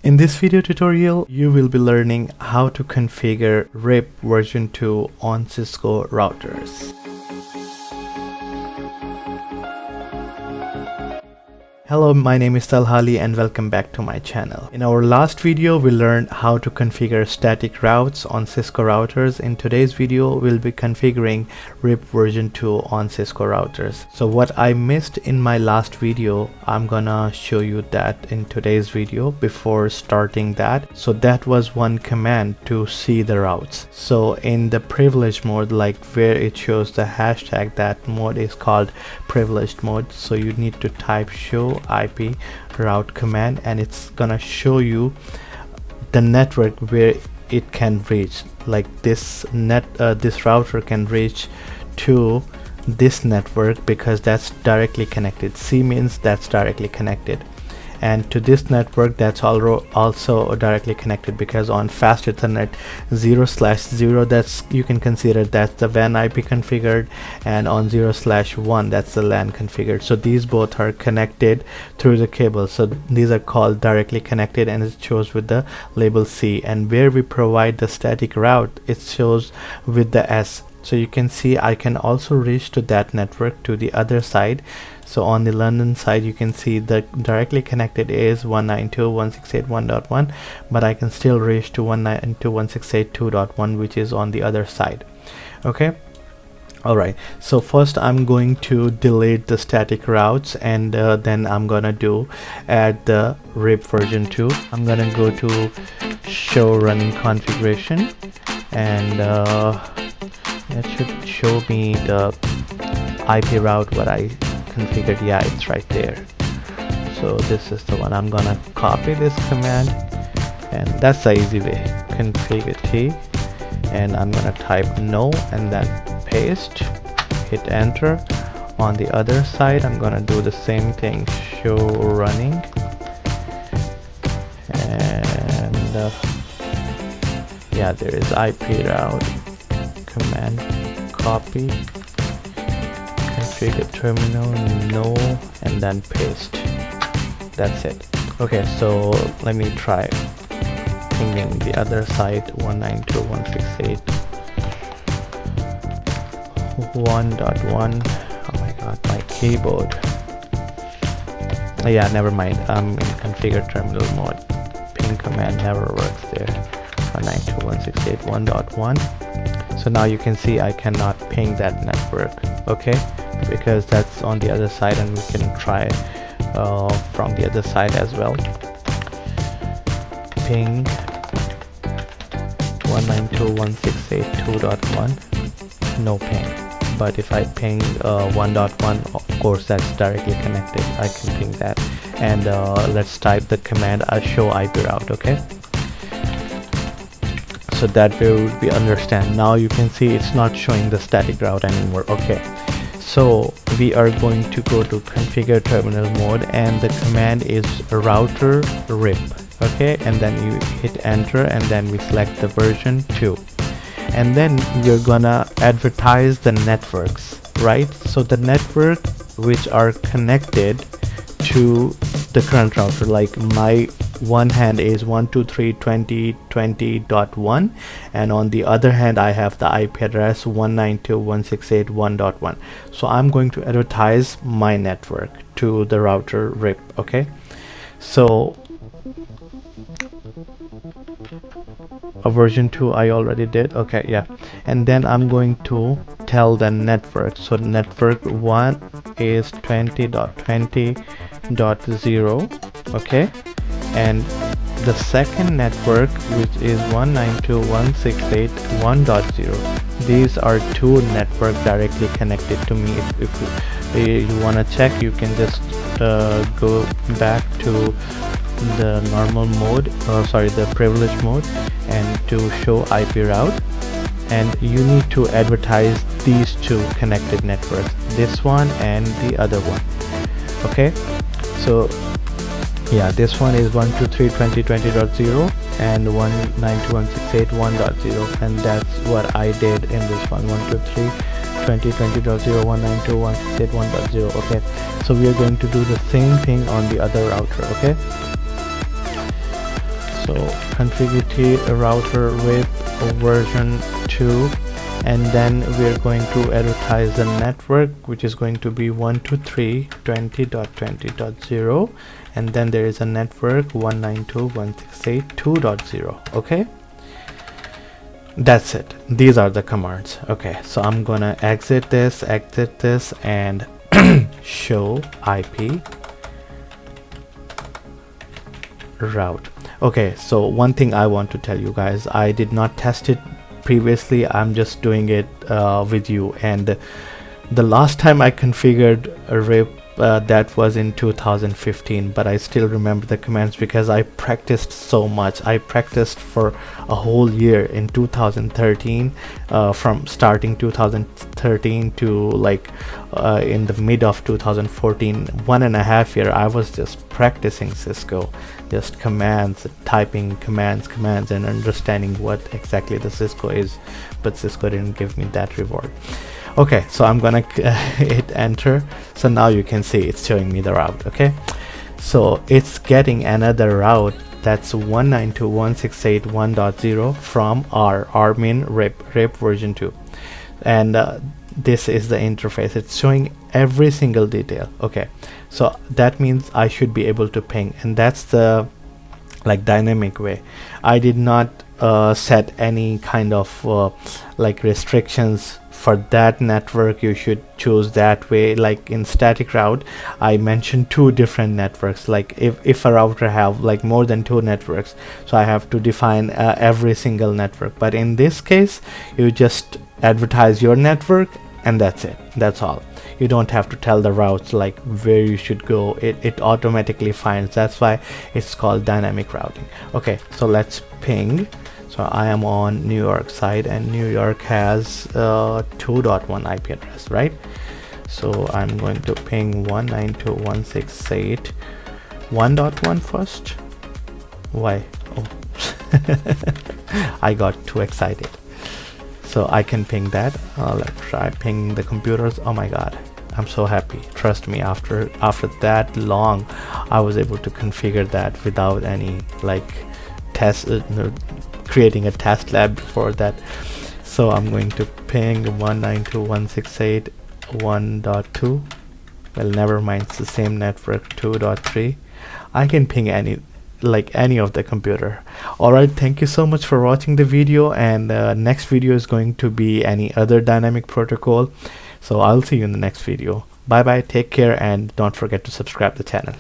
In this video tutorial, you will be learning how to configure RIP version 2 on Cisco routers. Hello, my name is Talhali and welcome back to my channel. In our last video, we learned how to configure static routes on Cisco routers. In today's video, we'll be configuring RIP version 2 on Cisco routers. So what I missed in my last video, I'm gonna show you that in today's video before starting that. So that was one command to see the routes. So in the privilege mode, like where it shows the hashtag, that mode is called privileged mode. So you need to type show IP route command and it's gonna show you the network where it can reach. Like this router can reach to this network because that's directly connected. C means that's directly connected, and to this network that's also directly connected, because on fast Ethernet 0/0, that's, you can consider that's the WAN IP configured, and on 0/1 that's the LAN configured. So these both are connected through the cable, so these are called directly connected and it shows with the label C. And where we provide the static route, it shows with the S. So you can see I can also reach to that network to the other side. So on the London side, you can see the directly connected is 192.168.1.1, but I can still reach to 192.168.2.1, which is on the other side. Okay. Alright, so first I'm going to delete the static routes, and then I'm gonna add the RIP version 2. I'm gonna go to show running configuration, and it should show me the IP route what I configured. Yeah, it's right there. So this is the one. I'm gonna copy this command, and that's the easy way. Configure T, and I'm gonna type no and then paste, hit enter. On the other side, I'm gonna do the same thing, show running, and yeah, there is IP route command, copy, configure terminal, no, and then paste. That's it. Okay, so let me try pinging the other side, 192.168.1.1. Oh my god, my keyboard. Yeah, never mind, I'm in configure terminal mode. Ping command never works there. 192.168.1.1. So now you can see I cannot ping that network, okay, because that's on the other side, and we can try from the other side as well. Ping 192.168.2.1, no ping. But if I ping 1.1, of course that's directly connected, I can ping that. And let's type the command show IP route, okay. So that way we understand. Now you can see it's not showing the static route anymore. Okay, so we are going to go to configure terminal mode, and the command is router RIP. Okay, and then you hit enter, and then we select the version 2, and then you're gonna advertise the networks, right? So the network which are connected to the current router, like my one hand is 123.20.20.1, and on the other hand I have the IP address 192.168.1.1. so I'm going to advertise my network to the router RIP. Okay, so a version 2 I already did. Okay, yeah, and then I'm going to tell the network. So network 1 is 20.20.0, okay, and the second network, which is 192.168.1.0, these are two networks directly connected to me. If you want to check, you can just go back to the normal mode, the privilege mode, and to show IP route, and you need to advertise these two connected networks, this one and the other one. Okay, so yeah, this one is 123.20.20.0 and 192.168.1.0, and that's what I did in this one, 123.20.20.0, 192.168.1.0. okay, so we are going to do the same thing on the other router. Okay, So configure router RIP version 2, and then we're going to advertise the network, which is going to be 123.20.20.0, and then there is a network 192.168.2.0. okay, that's it. These are the commands. Okay, so I'm gonna exit this and show IP route. Okay, so one thing I want to tell you guys, I did not test it previously. I'm just doing it with you, and the last time I configured a RIP, that was in 2015, but I still remember the commands because I practiced so much. I practiced for a whole year in 2013, from starting 2013 to like in the mid of 2014, 1.5 years I was just practicing Cisco, just commands, typing commands and understanding what exactly the Cisco is, but Cisco didn't give me that reward. Okay, so I'm gonna hit enter. So now you can see it's showing me the route. Okay, so it's getting another route that's 192.168.1.0 from our main RIP version 2, and this is the interface. It's showing every single detail. Okay, so that means I should be able to ping, and that's the like dynamic way. I did not set any kind of like restrictions for that network. You should choose that way. Like in static route, I mentioned 2 different networks. Like if a router have like more than 2 networks, so I have to define every single network. But in this case, you just advertise your network and that's it. That's all. You don't have to tell the routes like where you should go. It automatically finds. That's why it's called dynamic routing. Okay, so let's ping. So I am on New York side, and New York has 2.1 IP address, right? So I'm going to ping 192.168.1.1 first. Why? Oh, I got too excited. So I can ping that. Let's try pinging the computers. Oh my god, I'm so happy. Trust me, after that long, I was able to configure that without any like test, creating a test lab before that. So I'm going to ping 192.168.1.2. Well, never mind, it's the same network 2.3. I can ping any of the computer. Alright, thank you so much for watching the video, and next video is going to be any other dynamic protocol. So I'll see you in the next video. Bye bye, take care, and don't forget to subscribe to the channel.